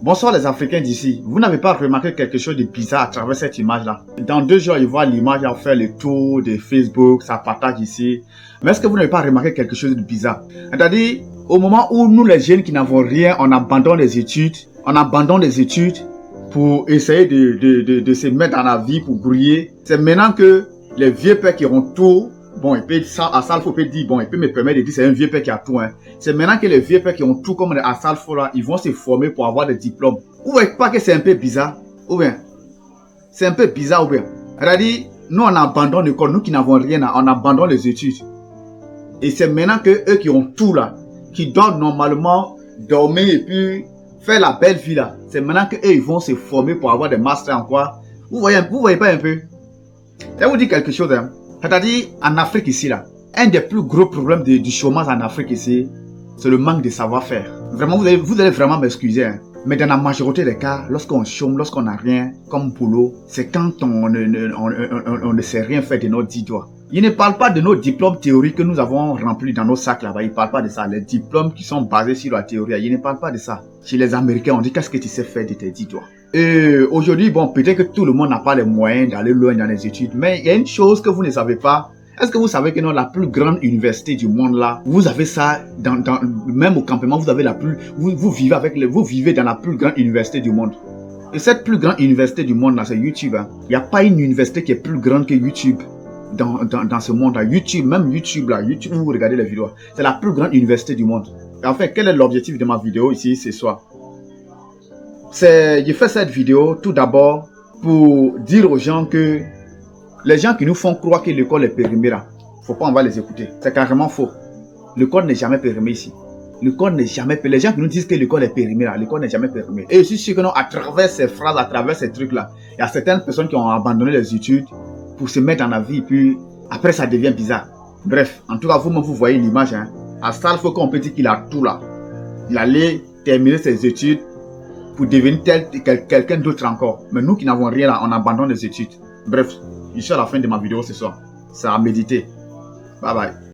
Bonsoir les Africains d'ici. Vous n'avez pas remarqué quelque chose de bizarre à travers cette image-là? Dans 2 jours, ils voient l'image, ils fait le tour de Facebook, ça partage ici. Mais est-ce que vous n'avez pas remarqué quelque chose de bizarre? C'est-à-dire, au moment où nous les jeunes qui n'avons rien, on abandonne les études, pour essayer de se mettre dans la vie, pour briller. C'est maintenant que les vieux pères qui ont tout, bon, à Salfo, peut dire, bon, il peut me permettre de dire c'est un vieux père qui a tout, hein. C'est maintenant que les vieux pères qui ont tout comme à Salfo, là, ils vont se former pour avoir des diplômes. Vous voyez pas que c'est un peu bizarre? Ou bien, c'est un peu bizarre, ou bien. C'est-à-dire, nous, on abandonne l'école, nous qui n'avons rien, on abandonne les études. Et c'est maintenant que eux qui ont tout, là, qui doivent normalement dormir et puis faire la belle vie, là. C'est maintenant que eux, ils vont se former pour avoir des masters en quoi? Vous voyez pas un peu? Je vais vous dire quelque chose, hein. C'est-à-dire, en Afrique ici, là, un des plus gros problèmes du chômage en Afrique ici, c'est le manque de savoir-faire. Vraiment, vous allez vraiment m'excuser, hein. Mais dans la majorité des cas, lorsqu'on chôme, lorsqu'on n'a rien comme boulot, c'est quand on ne sait rien faire de nos 10 doigts. Il ne parle pas de nos diplômes théoriques que nous avons remplis dans nos sacs là-bas. Il ne parle pas de ça. Les diplômes qui sont basés sur la théorie, il ne parle pas de ça. Chez les Américains, on dit qu'est-ce que tu sais faire de tes 10 doigts. Et aujourd'hui, bon, peut-être que tout le monde n'a pas les moyens d'aller loin dans les études, mais il y a une chose que vous ne savez pas. Est-ce que vous savez que dans la plus grande université du monde là, vous avez ça même au campement, vous avez vous vivez dans la plus grande université du monde. Et cette plus grande université du monde là, c'est YouTube, hein. Il n'y a pas une université qui est plus grande que YouTube dans ce monde là. YouTube là, YouTube où vous regardez les vidéos, c'est la plus grande université du monde. Et en fait, quel est l'objectif de ma vidéo ici ce soir? Je fais cette vidéo tout d'abord pour dire aux gens que les gens qui nous font croire que l'école est périmée là, faut pas, on va les écouter. C'est carrément faux. L'école n'est jamais périmée ici. L'école n'est jamais périmée. Les gens qui nous disent que l'école est périmée là, l'école n'est jamais périmée. Et je suis sûr que non, à travers ces phrases, à travers ces trucs là, il y a certaines personnes qui ont abandonné les études pour se mettre dans la vie, puis après ça devient bizarre. Bref, en tout cas, vous-même vous voyez l'image, hein. À Salfo, on peut dire qu'il a tout là. Il allait terminer ses études pour devenir quelqu'un d'autre encore. Mais nous qui n'avons rien là, on abandonne les études. Bref, je suis à la fin de ma vidéo ce soir. C'est à méditer. Bye bye.